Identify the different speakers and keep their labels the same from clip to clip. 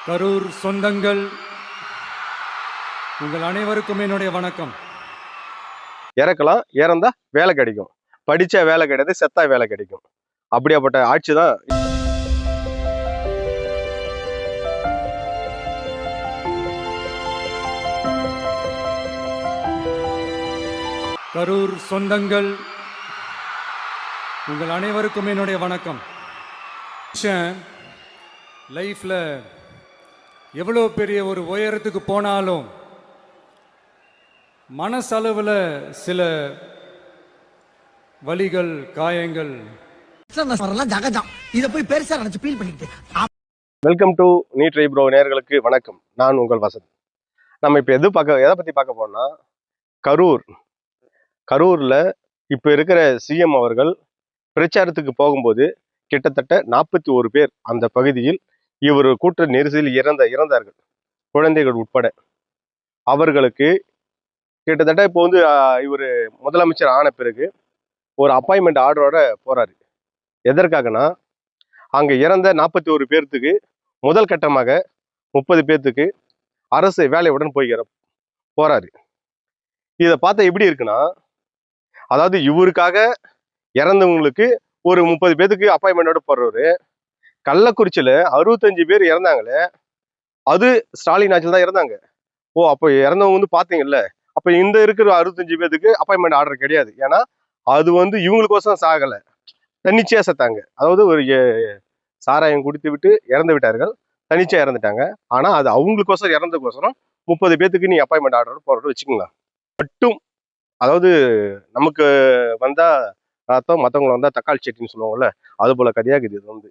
Speaker 1: கரூர் சொந்தங்கள் உங்கள் அனைவருக்கும் என்னுடைய வணக்கம்.
Speaker 2: இறக்கலாம், இறந்தா வேலை கிடைக்கும். படிச்சா வேலை கிடையாது, செத்தா வேலை கிடைக்கும். அப்படியாப்பட்ட ஆட்சி தான்.
Speaker 1: கரூர் சொந்தங்கள் உங்கள் அனைவருக்கும் என்னுடைய வணக்கம். லைஃப்ல எவ்வளோ பெரிய ஒரு உயரத்துக்கு போனாலும் மனசளவில் சில வலிகள், காயங்கள்.
Speaker 2: வெல்கம் டு நீட் ப்ரோ நேயர்களுக்கு வணக்கம். நான் உங்கள் வசந்த். நம்ம இப்போ எதை பத்தி பார்க்க போறோம்னா, கரூர்ல இப்ப இருக்கிற சிஎம் அவர்கள் பிரச்சாரத்துக்கு போகும்போது கிட்டத்தட்ட 41 பேர் அந்த பகுதியில் இவர் கூட்ட நெரிசலில் இறந்தார்கள், குழந்தைகள் உட்பட. அவர்களுக்கு கிட்டத்தட்ட இப்போ வந்து இவர் முதலமைச்சர் ஆன பிறகு ஒரு அப்பாயின்மெண்ட் ஆர்டரோட போறாரு. எதற்காகனா, அங்க இறந்த 41 பேர்த்துக்கு முதல் கட்டமாக 30 பேர்த்துக்கு அரசு வேலையுடன் போறாரு. இதை பார்த்தா எப்படி இருக்குன்னா, அதாவது இவருக்காக இறந்தவங்களுக்கு ஒரு 30 பேர்த்துக்கு அப்பாயின்மெண்டோட போடுறவரு, கள்ளக்குறிச்சியில 65 பேர் இறந்தாங்களே, அது ஸ்டாலின் ஆட்சியில் தான் இறந்தாங்க. ஓ, அப்போ இறந்தவங்க வந்து பாத்தீங்கல்ல, அப்ப இந்த இருக்கிற 65 பேருக்கு அப்பாயின்மெண்ட் ஆர்டர் கிடையாது. ஏன்னா அது வந்து இவங்களுக்கோசம் சாகல, தன்னிச்சையா செத்தாங்க. அதாவது ஒரு சாராயம் குடித்து விட்டு இறந்து விட்டார்கள், தனிச்சையா இறந்துட்டாங்க. ஆனா அது அவங்களுக்கோசரம் இறந்ததுக்கோசரம் 30 பேர்த்துக்கு நீ அப்பாயின்மெண்ட் ஆர்டர் போடுறது வச்சுக்கலாம் மட்டும். அதாவது நமக்கு வந்தா ரத்தம், மற்றவங்களை வந்தா தக்காளி சட்னின்னு சொல்லுவாங்கல்ல, அது போல கதையாகுது. இது வந்து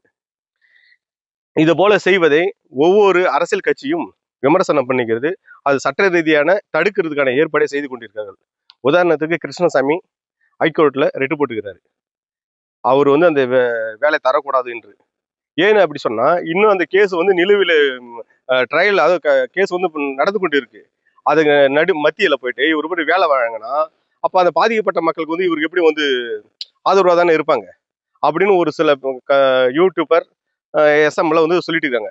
Speaker 2: இது போல செய்வதை ஒவ்வொரு அரசியல் கட்சியும் விமர்சனம் பண்ணிக்கிறது, அது சட்ட ரீதியான தடுக்கிறதுக்கான ஏற்பாடை செய்து கொண்டிருக்கார்கள். உதாரணத்துக்கு கிருஷ்ணசாமி ஹைகோர்ட்ல ரெட்டு போட்டுக்கிறாரு, அவர் வந்து அந்த வேலை தரக்கூடாது என்று. ஏன்னு அப்படி சொன்னா, இன்னும் அந்த கேஸ் வந்து நிலுவையில் ட்ரையல், அதாவது கேஸ் வந்து நடந்து கொண்டு இருக்கு. அது மத்தியில போயிட்டு இவர் போய் வேலை வழங்கினா, அப்ப அந்த பாதிக்கப்பட்ட மக்களுக்கு வந்து இவருக்கு எப்படி வந்து ஆதரவா தானே இருப்பாங்க அப்படின்னு ஒரு சில யூடியூபர் எஸ்எம்ல வந்து சொல்லிட்டு இருக்காங்க.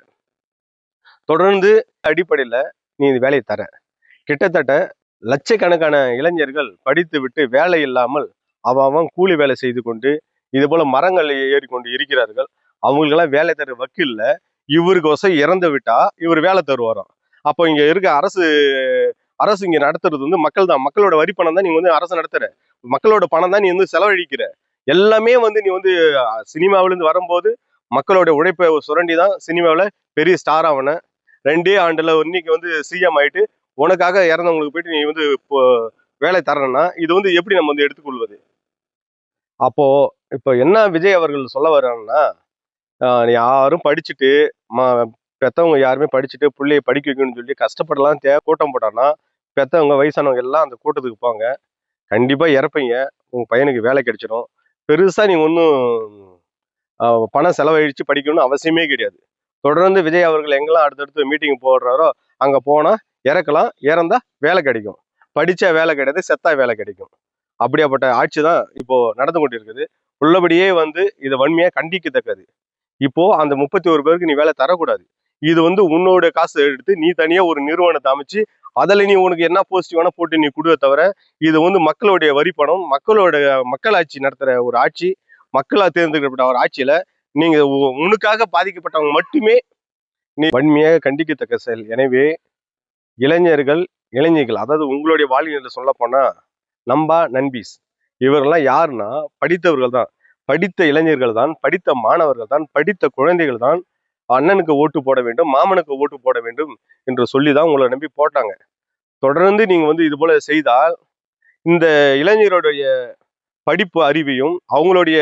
Speaker 2: தொடர்ந்து அடிப்படையில நீ இந்த வேலையை தர, கிட்டத்தட்ட லட்சக்கணக்கான இளைஞர்கள் படித்து விட்டு வேலை இல்லாமல் அவன் கூலி வேலை செய்து கொண்டு இது போல மரங்கள் ஏறிக்கொண்டு இருக்கிறார்கள். அவங்களுக்கெல்லாம் வேலை தர வக்கில்ல, இவருக்கோசம் இறந்து விட்டா இவர் வேலை தருவாராம். அப்போ இங்க இருக்க அரசு இங்க நடத்துறது வந்து மக்கள் தான். மக்களோட வரி பணம் தான் நீங்க வந்து அரசு நடத்துற, மக்களோட பணம் தான் நீ வந்து செலவழிக்கிற. எல்லாமே வந்து நீ வந்து சினிமாவிலிருந்து வரும்போது மக்களோட உழைப்பை சுரண்டி தான் சினிமாவில் பெரிய ஸ்டார் ஆவன. 2 ஆண்டுல இன்னைக்கு வந்து சிஎம் ஆயிட்டு உனக்காக இறந்தவங்களுக்கு போயிட்டு நீ வந்து இப்போ வேலை தரணும்னா இது வந்து எப்படி நம்ம வந்து எடுத்துக்கொள்வது? அப்போ இப்போ என்ன விஜய் அவர்கள் சொல்ல வர்றாங்கன்னா, யாரும் படிச்சுட்டு பெத்தவங்க யாருமே படிச்சுட்டு பிள்ளைய படிக்க வைக்கணும்னு சொல்லி கஷ்டப்படலாம் கூட்டம் போட்டான்னா, பெத்தவங்க வயசானவங்க எல்லாம் அந்த கூட்டத்துக்கு போங்க, கண்டிப்பா இறப்பீங்க, உங்க பையனுக்கு வேலை கிடைச்சிடும். பெருசா நீங்க ஒன்றும் பணம் செலவழிச்சு படிக்கணும்னு அவசியமே கிடையாது. தொடர்ந்து விஜய் அவர்கள் எங்கெல்லாம் அடுத்தடுத்து மீட்டிங் போடுறாரோ அங்க போனா இறக்கலாம், இறந்தா வேலை கிடைக்கும். படிச்சா வேலை கிடையாது, செத்தா வேலை கிடைக்கும். அப்படியாப்பட்ட ஆட்சி தான் இப்போ நடந்து கொண்டிருக்குது. உள்ளபடியே வந்து இது வன்மையா கண்டிக்கத்தக்கது. இப்போ அந்த 31 பேருக்கு நீ வேலை தரக்கூடாது. இது வந்து உன்னோட காசு எடுத்து நீ தனியா ஒரு நிறுவனத்தை அமைச்சு அதில் நீ உனக்கு என்ன போஸ்டிவான போட்டு நீ கொடுவ தவிர, இது வந்து மக்களுடைய வரி பணம், மக்களாட்சி நடத்துற ஒரு ஆட்சி, மக்களால் தேர்ந்தெடுக்கப்பட்ட ஒரு ஆட்சியில நீங்க உனக்காக பாதிக்கப்பட்டவங்க மட்டுமே நீ வன்மையாக கண்டிக்கத்தக்க செயல். எனவே இளைஞர்கள் அதாவது உங்களுடைய வாழ்க்கையில சொல்ல போனா நண்பீஸ் இவரெல்லாம் யாருன்னா படித்தவர்கள் தான், படித்த இளைஞர்கள் தான், படித்த மாணவர்கள் தான், படித்த குழந்தைகள் தான் அண்ணனுக்கு ஓட்டு போட வேண்டும், மாமனுக்கு ஓட்டு போட வேண்டும் என்று சொல்லிதான் உங்களை நம்பி போட்டாங்க. தொடர்ந்து நீங்க வந்து இது போல செய்தால் இந்த இளைஞருடைய படிப்பு அறிவையும் அவங்களுடைய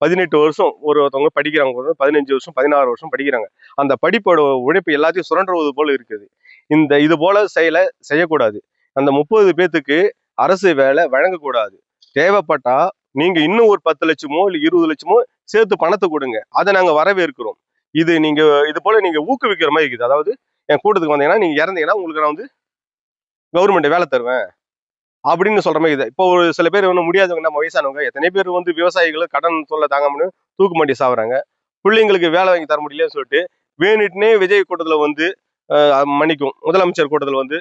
Speaker 2: 18 வருஷம் ஒருத்தவங்க படிக்கிறாங்க, 15 வருஷம் 16 வருஷம் படிக்கிறாங்க, அந்த படிப்போட உழைப்பு எல்லாத்தையும் சுரண்டுவது போல இருக்குது. இது போல செய்யக்கூடாது. அந்த 30 பேத்துக்கு அரசு வேலை வழங்கக்கூடாது. தேவைப்பட்டா நீங்க இன்னும் ஒரு 10 லட்சமோ இல்லை 20 லட்சமோ சேர்த்து பணத்தை கொடுங்க, அதை நாங்க வரவேற்கிறோம். நீங்க இது போல நீங்க ஊக்குவிக்கிற மாதிரி இருக்குது. அதாவது என் கூட்டத்துக்கு வந்தீங்கன்னா நீங்க இறந்தீங்கன்னா உங்களுக்கு நான் வந்து கவர்மெண்ட் வேலை தருவேன் அப்படின்னு சொல்ற மாதிரி இது. இப்போ ஒரு சில பேர் ஒன்றும் முடியாதவங்க, நம்ம வயசானவங்க எத்தனை பேர் வந்து விவசாயிகள் கடன் சொல்ல தாங்க முடியும், தூக்கு மாட்டி சாவுறாங்க. பிள்ளைங்களுக்கு வேலை வாங்கி தர முடியலன்னு சொல்லிட்டு வேணுட்டுனே விஜய் கூட்டத்துல வந்து மன்னிக்கும் முதலமைச்சர் கூட்டத்துல வந்து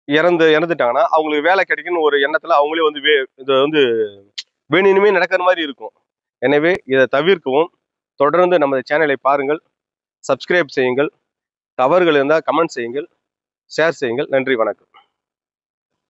Speaker 2: இறந்துட்டாங்கன்னா அவங்களுக்கு வேலை கிடைக்குன்னு ஒரு எண்ணத்துல அவங்களே வந்து இது வந்து வேணுமே நடக்கிற மாதிரி இருக்கும். எனவே இதை தவிர்க்கவும் தொடர்ந்து நமது சேனலை பாருங்கள், சப்ஸ்கிரைப் செய்யுங்கள், தவறுகள் இருந்தால் கமெண்ட் செய்யுங்கள், ஷேர் செய்யுங்கள். நன்றி, வணக்கம்.